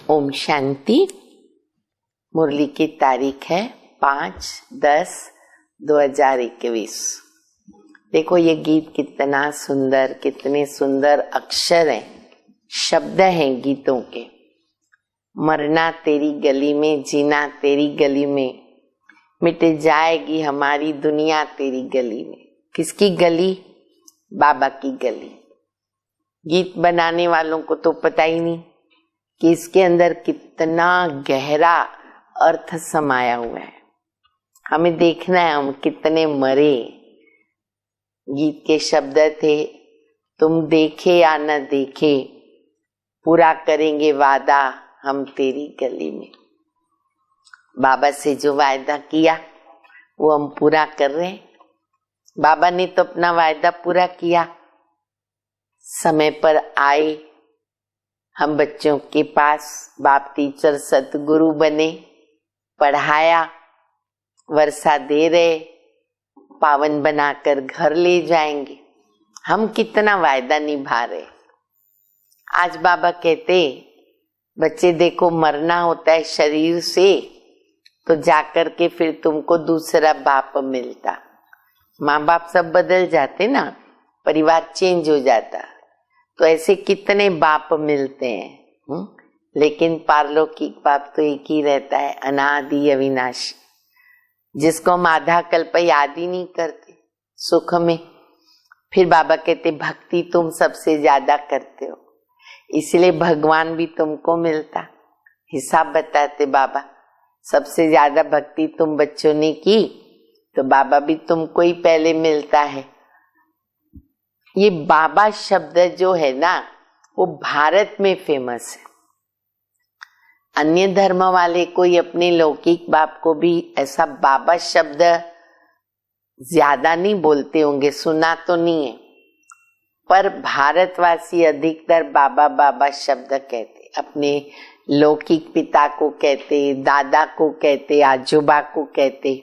ओम शांति। मुरली की तारीख है 5/10/2021। देखो ये गीत कितना सुंदर, कितने सुंदर अक्षर हैं, शब्द हैं गीतों के। मरना तेरी गली में, जीना तेरी गली में, मिट जाएगी हमारी दुनिया तेरी गली में। किसकी गली? बाबा की गली। गीत बनाने वालों को तो पता ही नहीं कि इसके अंदर कितना गहरा अर्थ समाया हुआ है। हमें देखना है हम कितने मरे। गीत के शब्द थे, तुम देखे या न देखे, पूरा करेंगे वादा हम तेरी गली में। बाबा से जो वायदा किया वो हम पूरा कर रहे हैं। बाबा ने तो अपना वायदा पूरा किया। समय पर आए, हम बच्चों के पास बाप टीचर सतगुरु बने, पढ़ाया, वर्षा दे रहे, पावन बनाकर घर ले जाएंगे। हम कितना वायदा निभा रहे। आज बाबा कहते बच्चे देखो मरना होता है शरीर से तो जाकर के फिर तुमको दूसरा बाप मिलता। माँ बाप सब बदल जाते ना, परिवार चेंज हो जाता, तो ऐसे कितने बाप मिलते हैं। लेकिन पारलौकिक बाप तो एक ही रहता है, अनादि अविनाशी, जिसको हम आधा कल्प याद ही नहीं करते सुख में। फिर बाबा कहते भक्ति तुम सबसे ज्यादा करते हो, इसलिए भगवान भी तुमको मिलता। हिसाब बताते बाबा, सबसे ज्यादा भक्ति तुम बच्चों ने की तो बाबा भी तुमको ही पहले मिलता है। ये बाबा शब्द जो है ना वो भारत में फेमस है। अन्य धर्म वाले कोई अपने लौकिक बाप को भी ऐसा बाबा शब्द ज्यादा नहीं बोलते होंगे, सुना तो नहीं है, पर भारतवासी अधिकतर बाबा बाबा शब्द कहते। अपने लौकिक पिता को कहते, दादा को कहते, आजोबा को कहते,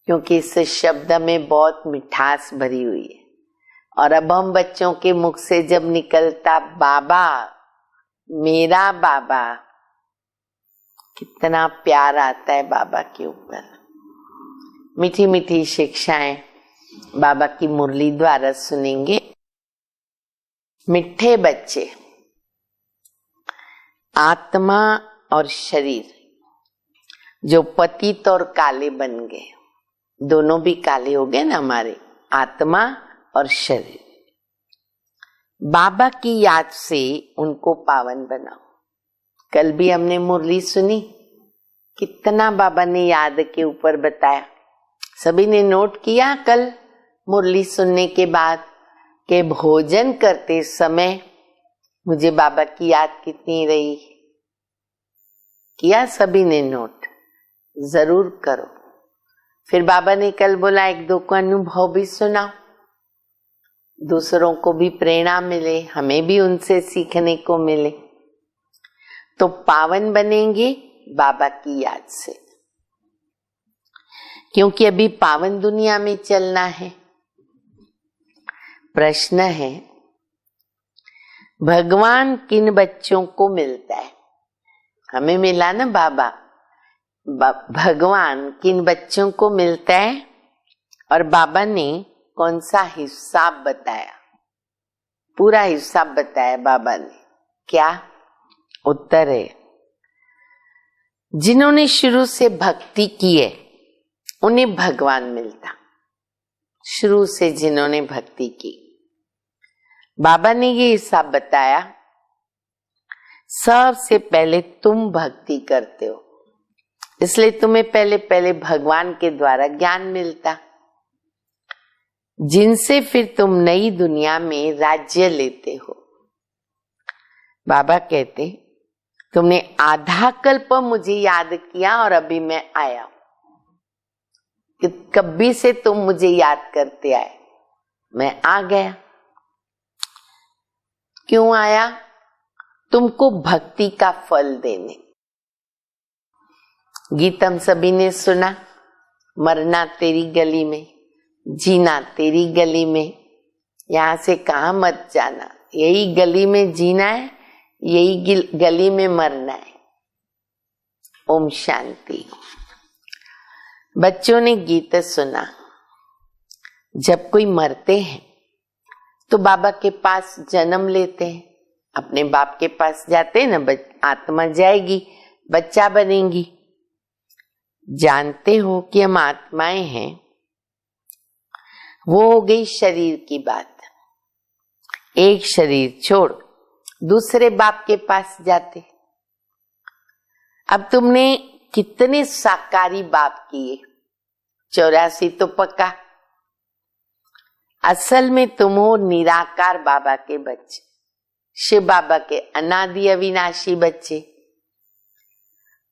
क्योंकि इस शब्द में बहुत मिठास भरी हुई है। और अब हम बच्चों के मुख से जब निकलता बाबा, मेरा बाबा, कितना प्यार आता है बाबा के ऊपर। मीठी मीठी शिक्षाएं बाबा की मुरली द्वारा सुनेंगे। मिठे बच्चे, आत्मा और शरीर जो पतित और काले बन गए, दोनों भी काले हो गए ना हमारे, आत्मा और शरीर। बाबा की याद से उनको पावन बनाओ। कल भी हमने मुरली सुनी, कितना बाबा ने याद के ऊपर बताया। सभी ने नोट किया कल मुरली सुनने के बाद कि भोजन करते समय मुझे बाबा की याद कितनी रही? किया सभी ने नोट? जरूर करो। फिर बाबा ने कल बोला एक दो को अनुभव भी सुनाओ, दूसरों को भी प्रेरणा मिले, हमें भी उनसे सीखने को मिले। तो पावन बनेंगे बाबा की याद से, क्योंकि अभी पावन दुनिया में चलना है। प्रश्न है, भगवान किन बच्चों को मिलता है? हमें मिला ना बाबा। भगवान किन बच्चों को मिलता है और बाबा ने कौन सा हिसाब बताया? पूरा हिसाब बताया बाबा ने। क्या उत्तर है? जिन्होंने शुरू से भक्ति की है उन्हें भगवान मिलता। शुरू से जिन्होंने भक्ति की, बाबा ने ये हिसाब बताया। सबसे पहले तुम भक्ति करते हो, इसलिए तुम्हें पहले पहले भगवान के द्वारा ज्ञान मिलता, जिनसे फिर तुम नई दुनिया में राज्य लेते हो। बाबा कहते तुमने आधा कल्प मुझे याद किया और अभी मैं आया हूं। कि कभी से तुम मुझे याद करते आए, मैं आ गया। क्यों आया? तुमको भक्ति का फल देने। गीत हम सभी ने सुना, मरना तेरी गली में, जीना तेरी गली में। यहां से कहां मत जाना, यही गली में जीना है, यही गली में मरना है। ओम शांति। बच्चों ने गीत सुना, जब कोई मरते हैं तो बाबा के पास जन्म लेते हैं, अपने बाप के पास जाते हैं ना, आत्मा जाएगी, बच्चा बनेंगी। जानते हो कि हम आत्माएं हैं, वो हो गई शरीर की बात। एक शरीर छोड़ दूसरे बाप के पास जाते। अब तुमने कितने साकारी बाप किए, 84 तो पक्का। असल में तुम हो निराकार बाबा के बच्चे, शिव बाबा के अनादि अविनाशी बच्चे।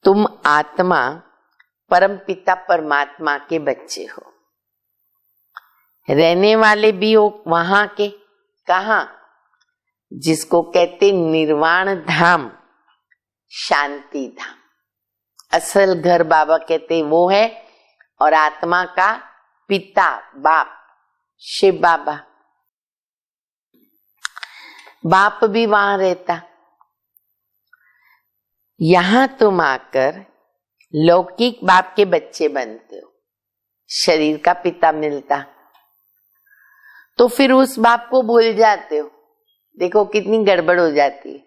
तुम आत्मा परम पिता परमात्मा के बच्चे हो। रहने वाले भी हो वहां के, कहा, जिसको कहते निर्वाण धाम, शांति धाम। असल घर बाबा कहते वो है, और आत्मा का पिता बाप शिव बाबा, बाप भी वहां रहता। यहां तुम आकर लौकिक बाप के बच्चे बनते हो, शरीर का पिता मिलता तो फिर उस बाप को भूल जाते हो। देखो कितनी गड़बड़ हो जाती है।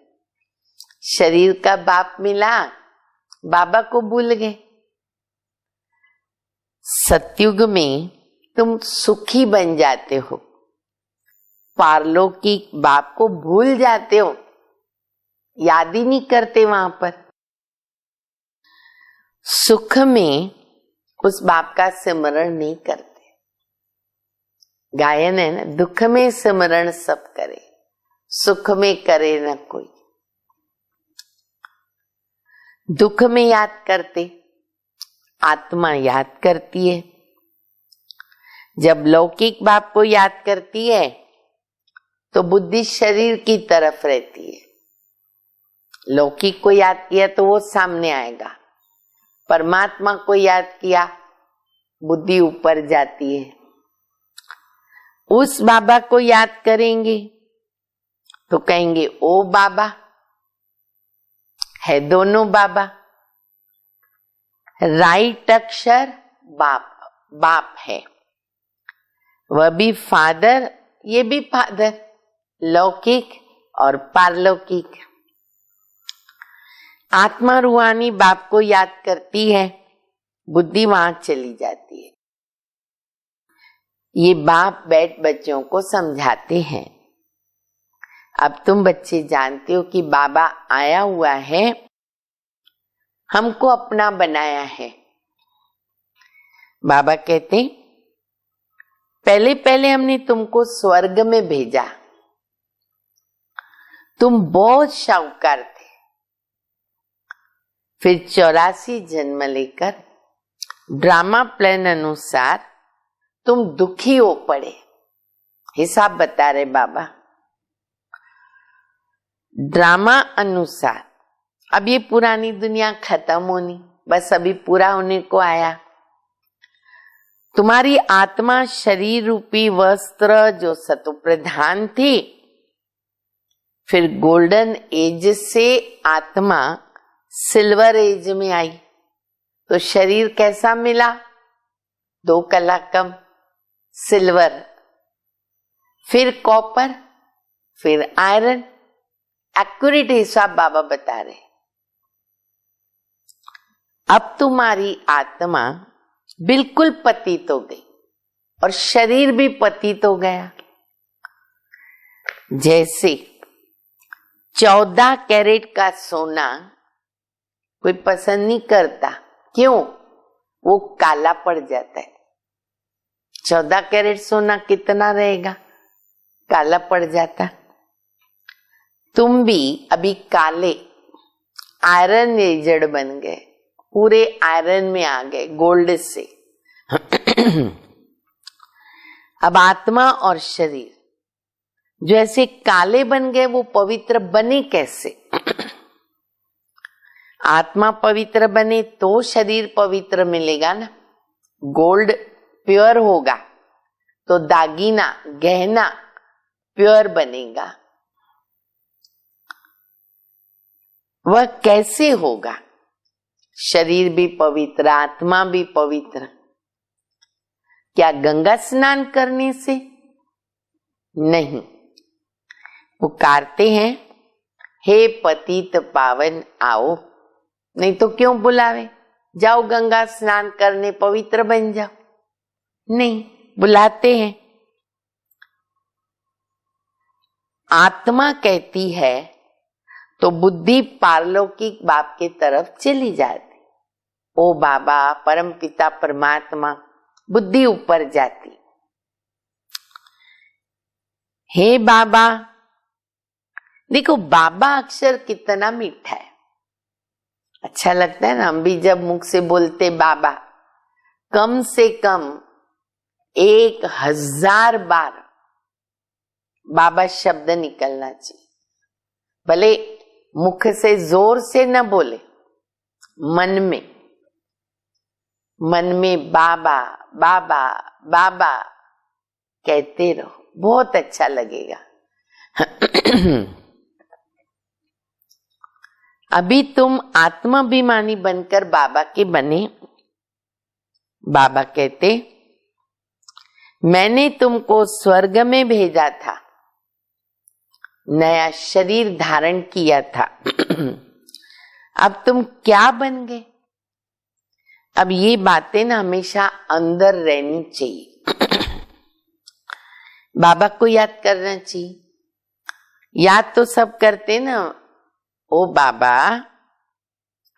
शरीर का बाप मिला, बाबा को भूल गए। सतयुग में तुम सुखी बन जाते हो, पारलौकिक बाप को भूल जाते हो, याद ही नहीं करते वहां पर। सुख में उस बाप का स्मरण नहीं करते। गायन है ना, दुख में स्मरण सब करे, सुख में करे न कोई। दुख में याद करते, आत्मा याद करती है। जब लौकिक बाप को याद करती है तो बुद्धि शरीर की तरफ रहती है। लौकिक को याद किया तो वो सामने आएगा, परमात्मा को याद किया बुद्धि ऊपर जाती है। उस बाबा को याद करेंगे तो कहेंगे ओ बाबा, है दोनों बाबा। राइट अक्षर बाप, बाप है, वह भी फादर, ये भी फादर, लौकिक और पारलौकिक। आत्मा रूहानी बाप को याद करती है, बुद्धि वहां चली जाती है। ये बाप बैठ बच्चों को समझाते हैं। अब तुम बच्चे जानते हो कि बाबा आया हुआ है, हमको अपना बनाया है। बाबा कहते पहले पहले हमने तुमको स्वर्ग में भेजा, तुम बहुत शाहूकार थे। फिर 84 जन्म लेकर ड्रामा प्लान अनुसार तुम दुखी हो पड़े। हिसाब बता रहे बाबा, ड्रामा अनुसार। अब ये पुरानी दुनिया खत्म होनी, बस अभी पूरा होने को आया। तुम्हारी आत्मा शरीर रूपी वस्त्र जो सतो प्रधान थी, फिर गोल्डन एज से आत्मा सिल्वर एज में आई, तो शरीर कैसा मिला? 2 कला कम, सिल्वर, फिर कॉपर, फिर आयरन। एक्यूरेट हिसाब बाबा बता रहे। अब तुम्हारी आत्मा बिल्कुल पतित हो गई और शरीर भी पतित हो गया। जैसे 14 कैरेट का सोना कोई पसंद नहीं करता, क्यों? वो काला पड़ जाता है। 14 कैरेट सोना कितना रहेगा? काला पड़ जाता। तुम भी अभी काले आयरन एजेड बन गए, पूरे आयरन में आ गए, गोल्ड से। अब आत्मा और शरीर जो ऐसे काले बन गए, वो पवित्र बने कैसे? आत्मा पवित्र बने तो शरीर पवित्र मिलेगा ना। गोल्ड प्योर होगा तो दागीना गहना प्योर बनेगा। वह कैसे होगा? शरीर भी पवित्र, आत्मा भी पवित्र। क्या गंगा स्नान करने से? नहीं। पुकारते हैं, हे पतित पावन आओ। नहीं तो क्यों बुलावे? जाओ गंगा स्नान करने, पवित्र बन जाओ। नहीं, बुलाते हैं। आत्मा कहती है तो बुद्धि पारलौकिक बाप की तरफ चली जाती। ओ बाबा, परम पिता परमात्मा, बुद्धि ऊपर जाती। हे बाबा, देखो बाबा अक्षर कितना मीठा है, अच्छा लगता है ना। हम भी जब मुख से बोलते बाबा, कम से कम 1000 बार बाबा शब्द निकलना चाहिए। भले मुख से जोर से न बोले, मन में बाबा बाबा बाबा कहते रहो, बहुत अच्छा लगेगा। अभी तुम आत्माभिमानी बनकर बाबा के बने। बाबा कहते, मैंने तुमको स्वर्ग में भेजा था, नया शरीर धारण किया था। अब तुम क्या बन गए? अब ये बातें ना हमेशा अंदर रहनी चाहिए। बाबा को याद करना चाहिए। याद तो सब करते ना, ओ बाबा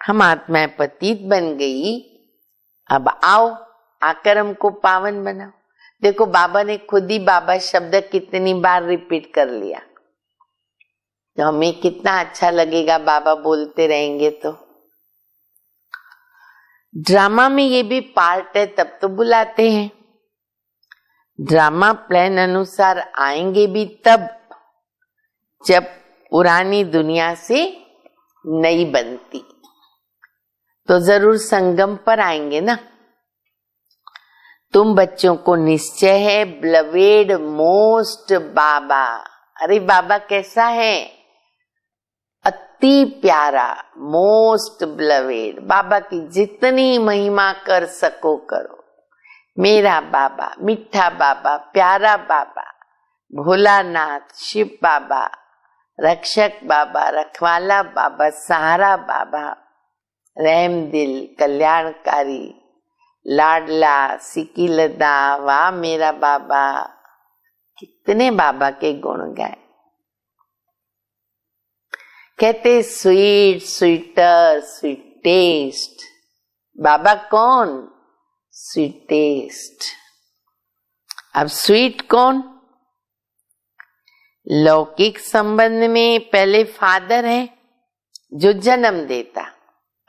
हम आत्मा पतित बन गई, अब आओ आकर हमको पावन बनाओ। देखो बाबा ने खुद ही बाबा शब्द कितनी बार रिपीट कर लिया, तो हमें कितना अच्छा लगेगा बाबा बोलते रहेंगे। तो ड्रामा में ये भी पार्ट है, तब तो बुलाते हैं। ड्रामा प्लान अनुसार आएंगे भी तब जब पुरानी दुनिया से नई बनती, तो जरूर संगम पर आएंगे ना। तुम बच्चों को निश्चय है, ब्लवेड मोस्ट बाबा। अरे बाबा कैसा है? अति प्यारा, मोस्ट ब्लवेड। बाबा की जितनी महिमा कर सको करो। मेरा बाबा, मीठा बाबा, प्यारा बाबा, भोलानाथ, शिव बाबा, रक्षक बाबा, रखवाला बाबा, सहारा बाबा, रहम दिल, कल्याणकारी, लाडला, सिकिलदा, वाह मेरा बाबा। कितने बाबा के गुण गाए। कहते स्वीट, स्वीटर, स्वीटेस्ट। बाबा कौन? स्वीटेस्ट। अब स्वीट कौन? लौकिक संबंध में पहले फादर है जो जन्म देता।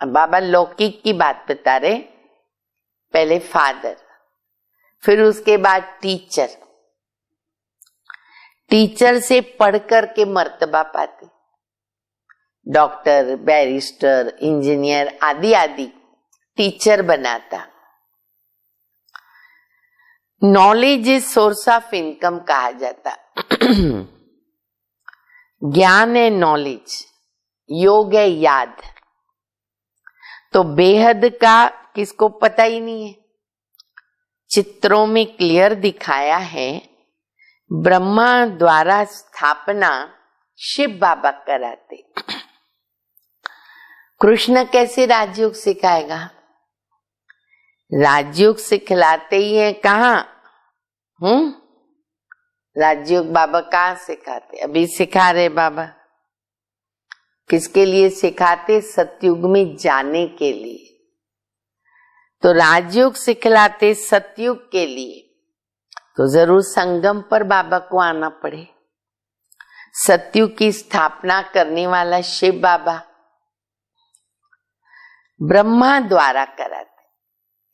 अब बाबा लौकिक की बात बता रहे, पहले फादर, फिर उसके बाद टीचर। टीचर से पढ़ कर के मर्तबा पाते, डॉक्टर, बैरिस्टर, इंजीनियर आदि आदि टीचर बनाता। Knowledge is source of income कहा जाता। ज्ञान है नॉलेज, योग है याद। तो बेहद का किसको पता ही नहीं है। चित्रों में क्लियर दिखाया है, ब्रह्मा द्वारा स्थापना शिव बाबा कराते। कृष्ण कैसे राजयोग सिखाएगा? राजयोग सिखलाते ही है कहाँ? राजयोग बाबा कहाँ सिखाते? अभी सिखा रहे बाबा। किसके लिए सिखाते? सतयुग में जाने के लिए। तो राजयोग सिखलाते सतयुग के लिए, तो जरूर संगम पर बाबा को आना पड़े। सतयुग की स्थापना करने वाला शिव बाबा ब्रह्मा द्वारा कराते,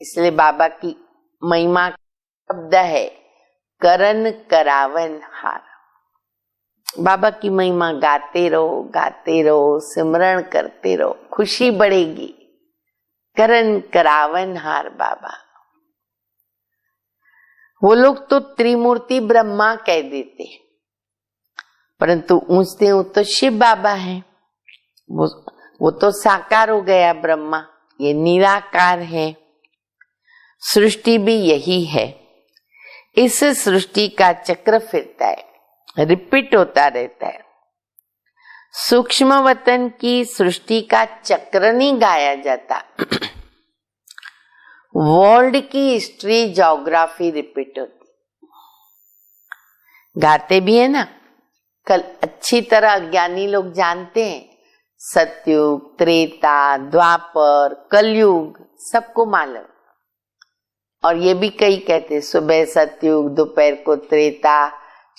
इसलिए बाबा की महिमा शब्द है करन करावन हार। बाबा की महिमा गाते रहो, सिमरण करते रहो, खुशी बढ़ेगी। करन करावन हार बाबा। वो लोग तो त्रिमूर्ति ब्रह्मा कह देते, परंतु ऊंचते तो शिव बाबा है। वो वो तो साकार हो गया ब्रह्मा, ये निराकार है। सृष्टि भी यही है। इस सृष्टि का चक्र फिरता है, रिपीट होता रहता है। सूक्ष्म वतन की सृष्टि का चक्र नहीं गाया जाता। वर्ल्ड की हिस्ट्री, ज्योग्राफी रिपीट होती, गाते भी है ना। कल अच्छी तरह ज्ञानी लोग जानते हैं, सतयुग, त्रेता, द्वापर, कलयुग सबको मालूम। और ये भी कई कहते, सुबह सतयुग, दोपहर को त्रेता,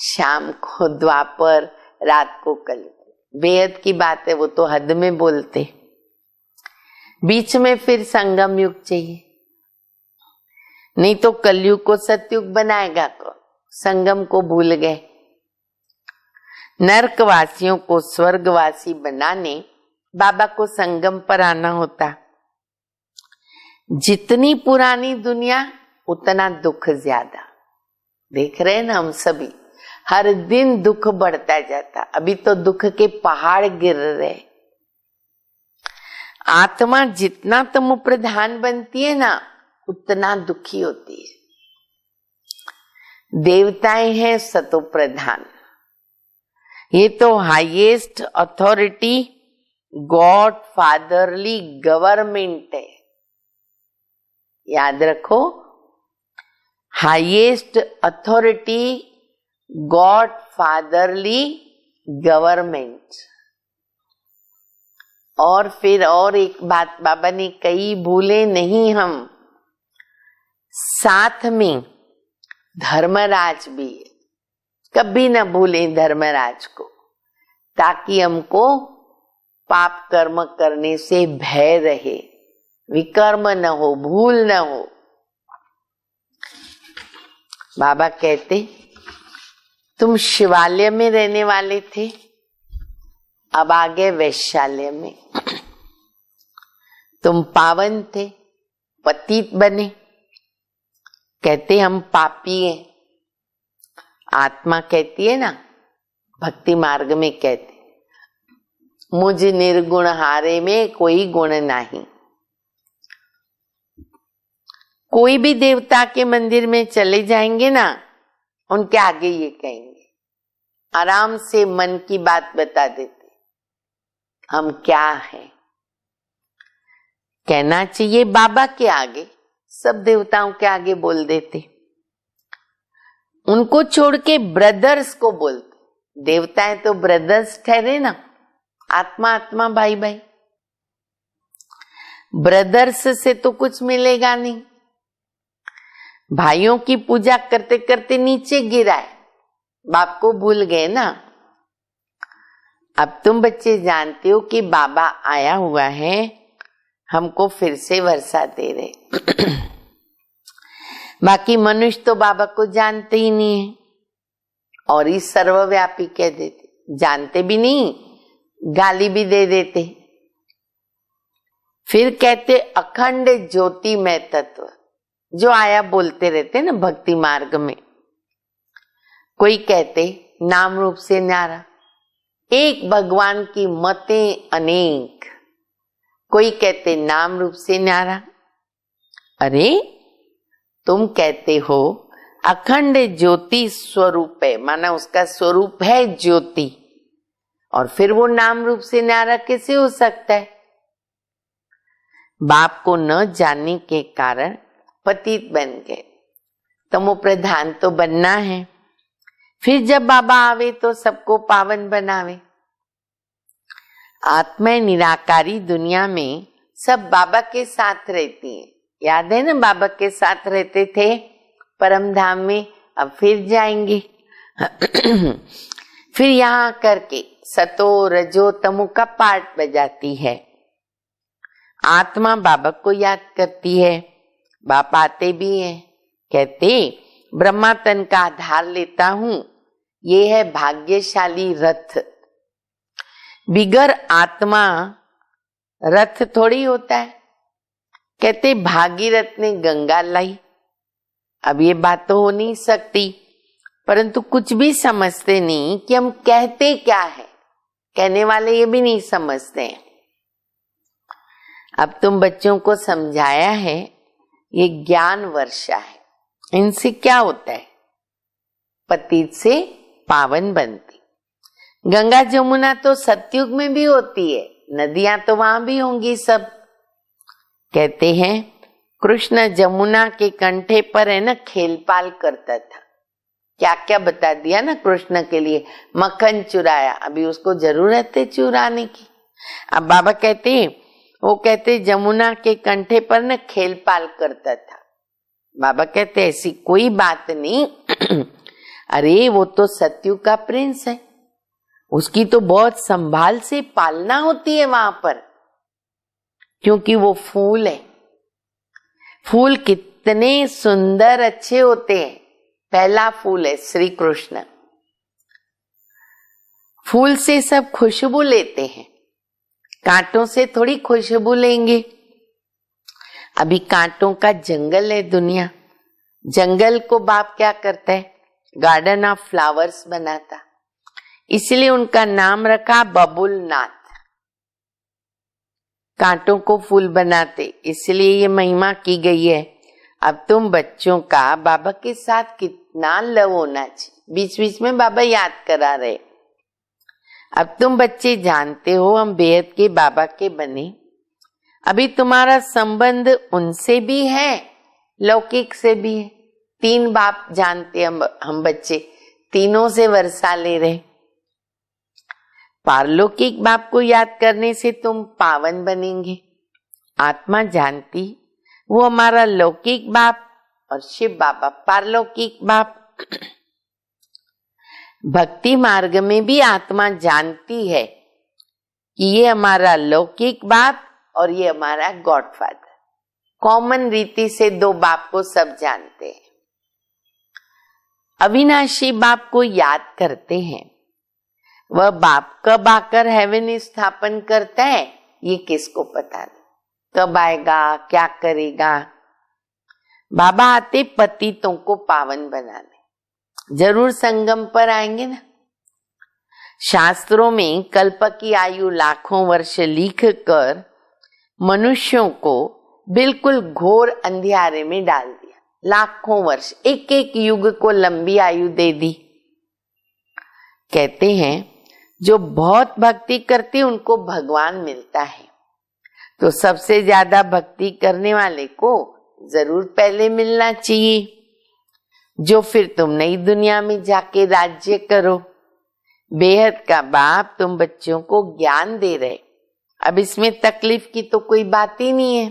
शाम को द्वापर, रात को कलयुग। बेहद की बात है, वो तो हद में बोलते। बीच में फिर संगम युग चाहिए, नहीं तो कलयुग को सतयुग बनाएगा कौन? संगम को भूल गए। नरकवासियों को स्वर्गवासी बनाने बाबा को संगम पर आना होता। जितनी पुरानी दुनिया उतना दुख ज्यादा। देख रहे हैं ना हम सभी, हर दिन दुख बढ़ता जाता। अभी तो दुख के पहाड़ गिर रहे। आत्मा जितना तमो प्रधान बनती है ना, उतना दुखी होती है। देवताएं हैं सतो प्रधान। ये तो highest authority God fatherly government है, याद रखो। Highest authority God fatherly government. और फिर और एक बात बाबा ने कही, भूले नहीं हम, साथ में धर्मराज भी है। कभी न भूलें धर्मराज को, ताकि हमको पाप कर्म करने से भय रहे, विकर्म न हो, भूल न हो। बाबा कहते, तुम शिवालय में रहने वाले थे, अब आ गए वैश्यालय में। तुम पावन थे, पतित बने। कहते हम पापी हैं। आत्मा कहती है ना, भक्ति मार्ग में कहते, मुझ निर्गुण हारे में कोई गुण नहीं। कोई भी देवता के मंदिर में चले जाएंगे ना, उनके आगे ये कहेंगे, आराम से मन की बात बता देते, हम क्या हैं। कहना चाहिए बाबा के आगे, सब देवताओं के आगे बोल देते। उनको छोड़ के ब्रदर्स को बोलते। देवताएं तो ब्रदर्स ठहरे ना, आत्मा आत्मा, भाई भाई। ब्रदर्स से तो कुछ मिलेगा नहीं। भाइयों की पूजा करते करते नीचे गिराए, बाप को भूल गए ना। अब तुम बच्चे जानते हो कि बाबा आया हुआ है, हमको फिर से वर्षा दे रहे। बाकी मनुष्य तो बाबा को जानते ही नहीं है, और ही सर्वव्यापी कह देते। जानते भी नहीं, गाली भी दे देते। फिर कहते अखंड ज्योतिमय तत्व, जो आया बोलते रहते ना भक्ति मार्ग में। कोई कहते नाम रूप से न्यारा, एक भगवान की मतें अनेक। कोई कहते नाम रूप से न्यारा। अरे तुम कहते हो अखंड ज्योति स्वरूप है, माना उसका स्वरूप है ज्योति, और फिर वो नाम रूप से न्यारा कैसे हो सकता है? बाप को न जानने के कारण पतित बन गए। तमो प्रधान तो बनना है। फिर जब बाबा आवे तो सबको पावन बनावे। आत्मा निराकारी दुनिया में सब बाबा के साथ रहती है। याद है ना, बाबा के साथ रहते थे परम धाम में, अब फिर जाएंगे। फिर यहाँ करके सतो रजो तमो का पार्ट बजाती है। आत्मा बाबा को याद करती है। बाप आते भी हैं, कहते ब्रह्मा तन का आधार लेता हूं, ये है भाग्यशाली रथ। बिगर आत्मा रथ थोड़ी होता है। कहते भागीरथ ने गंगा लाई। अब ये बात तो हो नहीं सकती, परंतु कुछ भी समझते नहीं कि हम कहते क्या है। कहने वाले ये भी नहीं समझते हैं। अब तुम बच्चों को समझाया है, ये ज्ञान वर्षा है। इनसे क्या होता है? पतित से पावन बनती। गंगा जमुना तो सतयुग में भी होती है, नदियां तो वहां भी होंगी सब। कहते हैं कृष्ण जमुना के कंठे पर है ना खेल पाल करता था। क्या क्या बता दिया ना कृष्ण के लिए। मक्खन चुराया, अभी उसको जरूरत है चुराने की। अब बाबा कहते हैं, वो कहते जमुना के कंठे पर ना खेल पाल करता था। बाबा कहते ऐसी कोई बात नहीं अरे वो तो सतयुग का प्रिंस है, उसकी तो बहुत संभाल से पालना होती है वहां पर, क्योंकि वो फूल है। फूल कितने सुंदर अच्छे होते हैं। पहला फूल है श्री कृष्ण। फूल से सब खुशबू लेते हैं, कांटों से थोड़ी खुशबू लेंगे। अभी कांटों का जंगल है दुनिया। जंगल को बाप क्या करता है? गार्डन ऑफ फ्लावर्स बनाता, इसलिए उनका नाम रखा बबुलनाथ। कांटों को फूल बनाते, इसलिए ये महिमा की गई है। अब तुम बच्चों का बाबा के साथ कितना लव होना चाहिए। बीच बीच में बाबा याद करा रहे। अब तुम बच्चे जानते हो हम बेहद के बाबा के बने। अभी तुम्हारा संबंध उनसे भी है, लौकिक से भी है। 3 बाप जानते हम बच्चे, तीनों से वर्षा ले रहे। पारलौकिक बाप को याद करने से तुम पावन बनेंगे। आत्मा जानती वो हमारा लौकिक बाप और शिव बाबा पारलौकिक बाप। भक्ति मार्ग में भी आत्मा जानती है कि ये हमारा लौकिक बाप और ये हमारा गॉडफादर। कॉमन रीति से 2 बाप को सब जानते हैं। अविनाशी बाप को याद करते हैं। वह बाप कब आकर हेवन स्थापन करता है ये किसको पता नहीं, कब आएगा, क्या करेगा। बाबा आते पतितों को पावन बनाने, जरूर संगम पर आएंगे ना। शास्त्रों में कल्प की आयु लाखों वर्ष लिख कर मनुष्यों को बिल्कुल घोर अंधियारे में डाल दिया। लाखों वर्ष, एक एक युग को लंबी आयु दे दी। कहते हैं जो बहुत भक्ति करते उनको भगवान मिलता है, तो सबसे ज्यादा भक्ति करने वाले को जरूर पहले मिलना चाहिए, जो फिर तुम नई दुनिया में जाके राज्य करो। बेहद का बाप तुम बच्चों को ज्ञान दे रहे। अब इसमें तकलीफ की तो कोई बात ही नहीं है।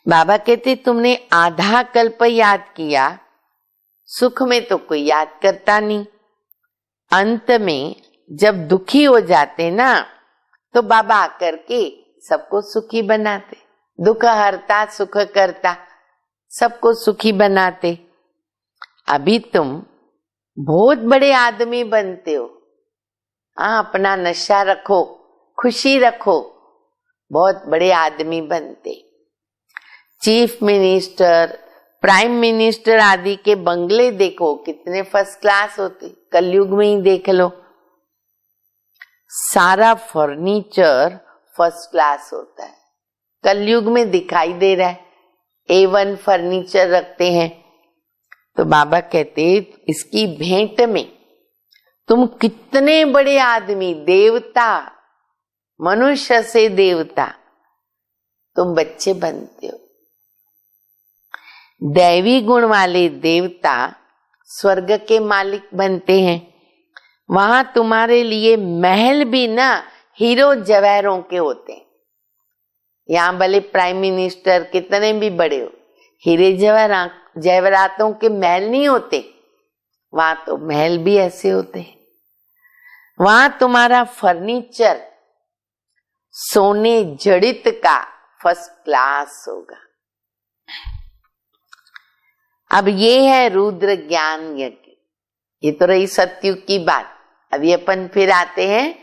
बाबा कहते तुमने आधा कल्प याद किया, सुख में तो कोई याद करता नहीं। अंत में जब दुखी हो जाते ना तो बाबा आकर के सबको सुखी बनाते। दुख हरता सुख करता, सबको सुखी बनाते। अभी तुम बहुत बड़े आदमी बनते हो। हाँ, अपना नशा रखो, खुशी रखो, बहुत बड़े आदमी बनते। चीफ मिनिस्टर, प्राइम मिनिस्टर आदि के बंगले देखो कितने फर्स्ट क्लास होते। कलयुग में ही देख लो, सारा फर्नीचर फर्स्ट क्लास होता है। कलयुग में दिखाई दे रहा है, A1 फर्नीचर रखते हैं। तो बाबा कहते इसकी भेंट में तुम कितने बड़े आदमी, देवता, मनुष्य से देवता तुम बच्चे बनते हो। दैवी गुण वाले देवता स्वर्ग के मालिक बनते हैं। वहां तुम्हारे लिए महल भी ना हीरो जवाहरों के होते हैं। यहाँ भले प्राइम मिनिस्टर कितने भी बड़े हो, हीरे जवाहरातों के महल नहीं होते। वहां तो महल भी ऐसे होते हैं। वहां तुम्हारा फर्नीचर सोने जड़ित का फर्स्ट क्लास होगा। अब ये है रुद्र ज्ञान यज्ञ। ये तो रही सतयुग की बात। अभी अपन फिर आते हैं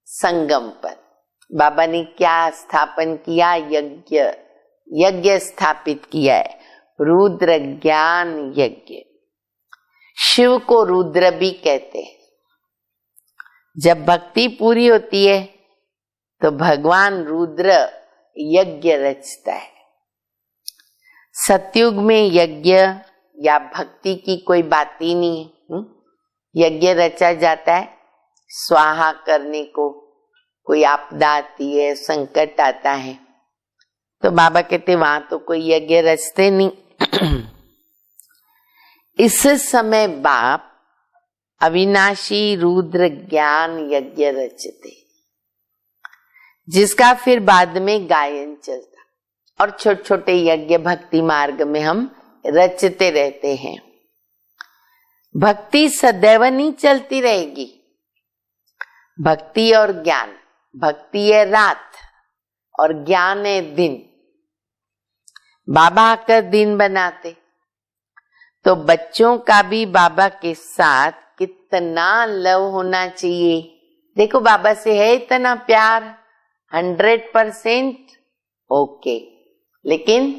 संगम पर। बाबा ने क्या स्थापन किया? यज्ञ स्थापित किया है, रुद्र ज्ञान यज्ञ। शिव को रुद्र भी कहते हैं। जब भक्ति पूरी होती है तो भगवान रुद्र यज्ञ रचता है। सतयुग में यज्ञ या भक्ति की कोई बात ही नहीं है। यज्ञ रचा जाता है स्वाहा करने को, कोई आपदा आती है, संकट आता है, तो बाबा कहते वहां तो कोई यज्ञ रचते नहीं। इस समय बाप अविनाशी रुद्र ज्ञान यज्ञ रचते, जिसका फिर बाद में गायन चलता, और छोटे छोटे यज्ञ भक्ति मार्ग में हम रचते रहते हैं। भक्ति सदैव नहीं चलती रहेगी। भक्ति और ज्ञान, भक्ति है रात और ज्ञान है दिन। बाबा आकर दिन बनाते, तो बच्चों का भी बाबा के साथ कितना लव होना चाहिए। देखो बाबा से है इतना प्यार 100%, ओके, लेकिन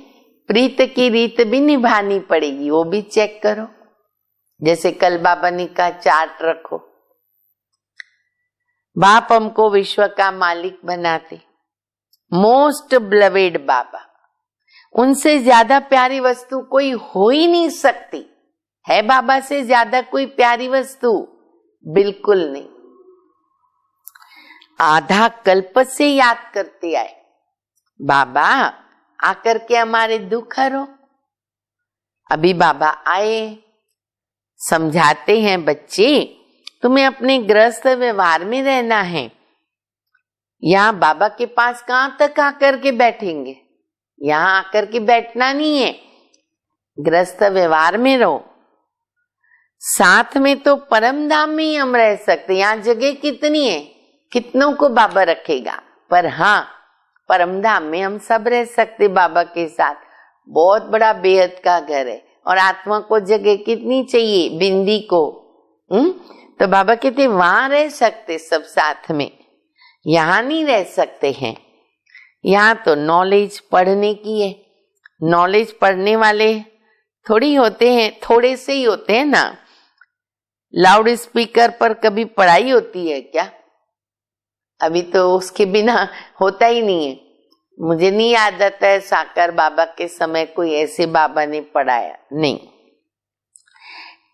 प्रीत की रीत भी निभानी पड़ेगी, वो भी चेक करो। जैसे कल बाबा ने कहा चार्ट रखो। बाप हमको विश्व का मालिक बनाते, मोस्ट ब्लवेड बाबा, उनसे ज्यादा प्यारी वस्तु कोई हो ही नहीं सकती। है बाबा से ज्यादा कोई प्यारी वस्तु? बिल्कुल नहीं। आधा कल्प से याद करते आए, बाबा आकर के हमारे दुख हरो। अभी बाबा आए, समझाते हैं बच्चे तुम्हें अपने गृहस्थ व्यवहार में रहना है। यहाँ बाबा के पास कहां तक आकर के बैठेंगे? यहाँ आकर के बैठना नहीं है, गृहस्थ व्यवहार में रहो। साथ में तो परम धाम में ही हम रह सकते, यहाँ जगह कितनी है, कितनों को बाबा रखेगा, पर हाँ परम धाम में हम सब रह सकते बाबा के साथ। बहुत बड़ा बेहद का घर है, और आत्मा को जगह कितनी चाहिए, बिंदी को। तो बाबा कहते वहां रह सकते सब साथ में, यहाँ नहीं रह सकते हैं। यहाँ तो नॉलेज पढ़ने की है, नॉलेज पढ़ने वाले थोड़ी होते हैं, थोड़े से ही होते हैं ना। लाउड स्पीकर पर कभी पढ़ाई होती है क्या? अभी तो उसके बिना होता ही नहीं है। मुझे नहीं याद आता है साकार बाबा के समय कोई ऐसे बाबा ने पढ़ाया, नहीं।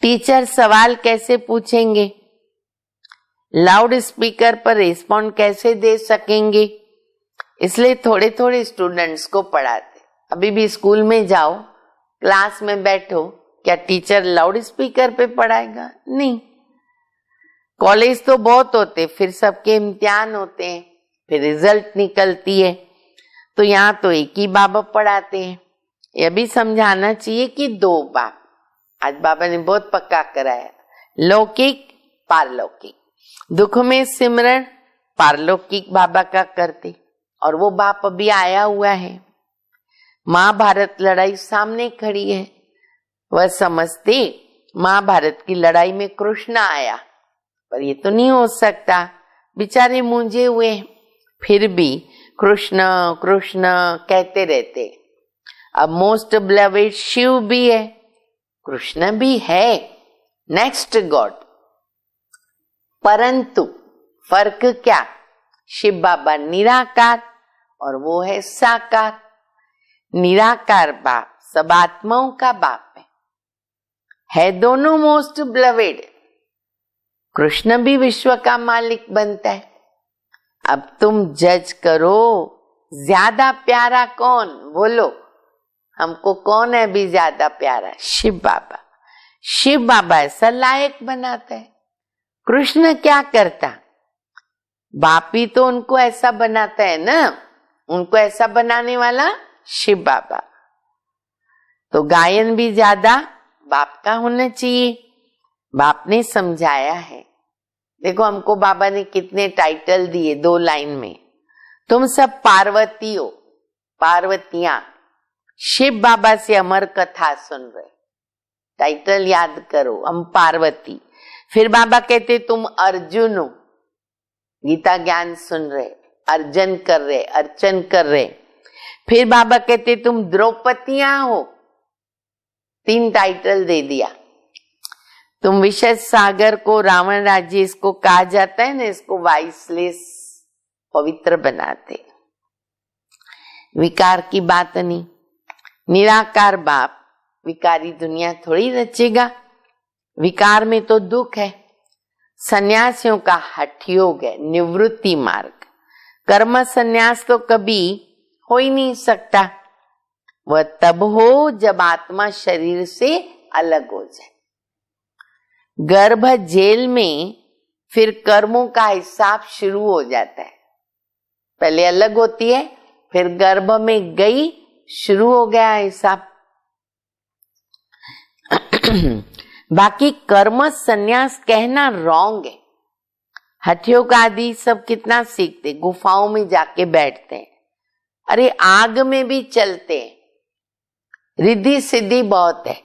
टीचर सवाल कैसे पूछेंगे, लाउड स्पीकर पर रिस्पॉन्ड कैसे दे सकेंगे? इसलिए थोड़े थोड़े स्टूडेंट्स को पढ़ाते। अभी भी स्कूल में जाओ, क्लास में बैठो, क्या टीचर लाउड स्पीकर पे पढ़ाएगा? नहीं। कॉलेज तो बहुत होते, फिर सबके इम्तिहान होते हैं, फिर रिजल्ट निकलती है, तो यहाँ तो एक ही बाबा पढ़ाते हैं। यह भी समझाना चाहिए कि दो बाप, आज बाबा ने बहुत पक्का कराया, लौकिक पारलौकिक। दुख में सिमरण पारलौकिक बाबा का करते, और वो बाप अभी आया हुआ है। महाभारत लड़ाई सामने खड़ी है, वह समझते महाभारत की लड़ाई में कृष्ण आया, पर ये तो नहीं हो सकता, बेचारे मूंझे हुए, फिर भी कृष्ण कृष्ण कहते रहते। अब मोस्ट बिलवेड शिव भी है, कृष्ण भी है, नेक्स्ट गॉड, परंतु फर्क क्या? शिव बाबा निराकार और वो है साकार। निराकार बाप सब आत्माओं का बाप है दोनों मोस्ट बिलवेड। कृष्ण भी विश्व का मालिक बनता है। अब तुम जज करो, ज्यादा प्यारा कौन? बोलो, हमको कौन है अभी ज्यादा प्यारा? शिव बाबा। शिव बाबा ऐसा लायक बनाता है। कृष्ण क्या करता? बाप ही तो उनको ऐसा बनाता है ना, उनको ऐसा बनाने वाला शिव बाबा। तो गायन भी ज्यादा बाप का होना चाहिए। बाप ने समझाया है, देखो हमको बाबा ने कितने टाइटल दिए 2 लाइन में। तुम सब पार्वती हो, पार्वतियां। शिव बाबा से अमर कथा सुन रहे, टाइटल याद करो, हम पार्वती। फिर बाबा कहते तुम अर्जुन हो, गीता ज्ञान सुन रहे, अर्जन कर रहे, अर्चन कर रहे। फिर बाबा कहते तुम द्रौपदियां हो, 3 टाइटल दे दिया। तुम विषय सागर को, रावण राज्य इसको कहा जाता है ना, इसको वाइसलेस पवित्र बनाते। विकार की बात नहीं। निराकार बाप विकारी दुनिया थोड़ी रचेगा। विकार में तो दुख है। सन्यासियों का हठ योग है, निवृत्ति मार्ग। कर्म सन्यास तो कभी हो ही नहीं सकता। वह तब हो जब आत्मा शरीर से अलग हो जाए। गर्भ जेल में फिर कर्मों का हिसाब शुरू हो जाता है। पहले अलग होती है, फिर गर्भ में गई, शुरू हो गया हिसाब। बाकी कर्म सन्यास कहना रॉन्ग है। हठयोग आदि सब कितना सीखते, गुफाओं में जाके बैठते हैं, अरे आग में भी चलते हैं, रिद्धि सिद्धि बहुत है,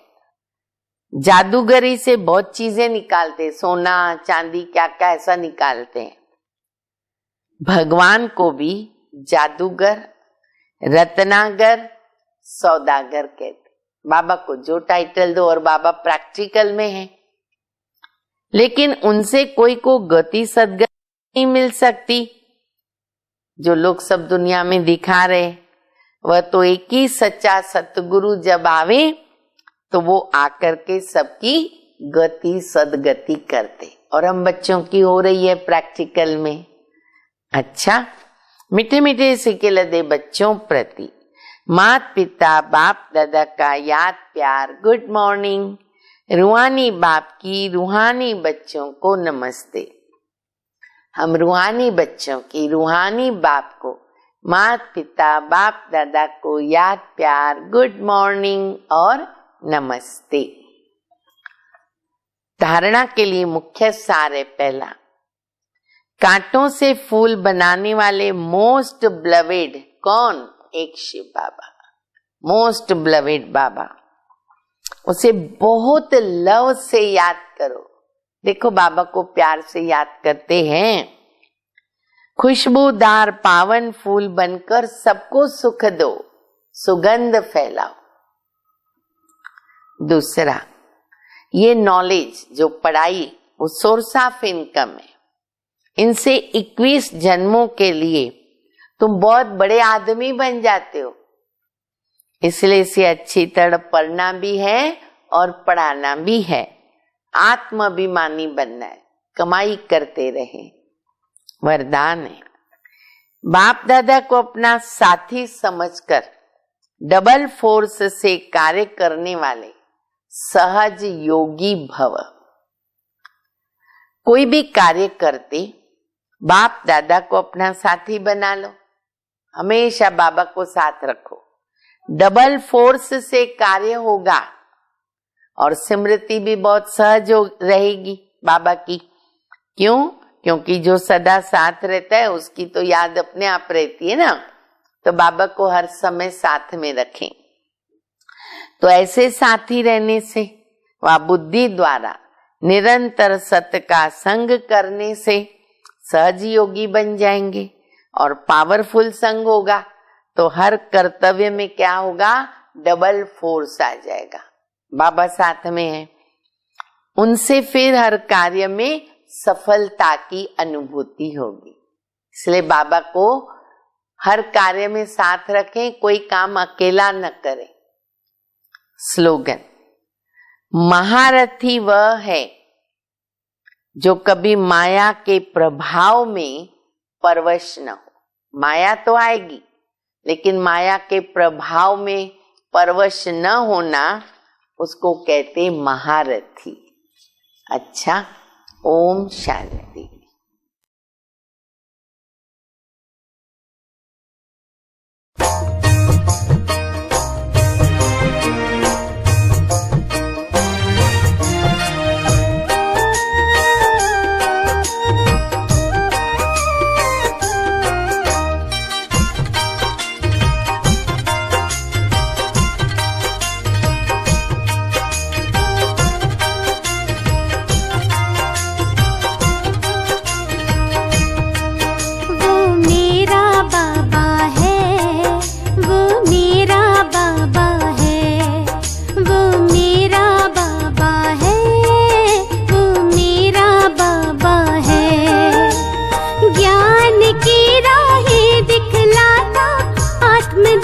जादूगरी से बहुत चीजें निकालते, सोना चांदी क्या क्या ऐसा निकालते हैं। भगवान को भी जादूगर, रत्नागर, सौदागर कहते। बाबा को जो टाइटल दो, और बाबा प्रैक्टिकल में है, लेकिन उनसे कोई को गति सदगति नहीं मिल सकती। जो लोग सब दुनिया में दिखा रहे, वह तो एक ही सच्चा सतगुरु जब आवे तो वो आकर के सबकी गति सदगति करते। और हम बच्चों की हो रही है प्रैक्टिकल में। अच्छा, मीठे मीठे सिक्के लदे बच्चों प्रति माता पिता बाप दादा का याद प्यार, गुड मॉर्निंग। रूहानी बाप की रूहानी बच्चों को नमस्ते। हम रूहानी बच्चों की रूहानी बाप को, माता पिता बाप दादा को याद प्यार, गुड मॉर्निंग और नमस्ते। धारणा के लिए मुख्य सार है पहला, कांटों से फूल बनाने वाले मोस्ट ब्लवेड कौन? एक शिव बाबा, मोस्ट ब्लवेड बाबा। उसे बहुत लव से याद करो। देखो बाबा को प्यार से याद करते हैं। खुशबूदार पावन फूल बनकर सबको सुख दो, सुगंध फैलाओ। दूसरा, ये नॉलेज जो पढ़ाई वो सोर्स ऑफ इनकम है। इनसे 21 जन्मों के लिए तुम बहुत बड़े आदमी बन जाते हो। इसलिए इसे अच्छी तरह पढ़ना भी है और पढ़ाना भी है। आत्माभिमानी बनना है, कमाई करते रहे, वरदान है। बाप दादा को अपना साथी समझकर डबल फोर्स से कार्य करने वाले सहज योगी भव। कोई भी कार्य करते बाप दादा को अपना साथी बना लो, हमेशा बाबा को साथ रखो। डबल फोर्स से कार्य होगा और स्मृति भी बहुत सहज रहेगी बाबा की। क्यों? क्योंकि जो सदा साथ रहता है उसकी तो याद अपने आप रहती है ना। तो बाबा को हर समय साथ में रखें। तो ऐसे साथी रहने से वह बुद्धि द्वारा निरंतर सत्य का संग करने से सहज योगी बन जाएंगे। और पावरफुल संग होगा तो हर कर्तव्य में क्या होगा? डबल फोर्स आ जाएगा। बाबा साथ में है, उनसे फिर हर कार्य में सफलता की अनुभूति होगी। इसलिए बाबा को हर कार्य में साथ रखें, कोई काम अकेला न करें। स्लोगन, महारथी वह है जो कभी माया के प्रभाव में परवश न हो। माया तो आएगी, लेकिन माया के प्रभाव में परवश न होना, उसको कहते महारथी। अच्छा, ओम शांति।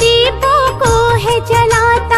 दीपों को है जलाता।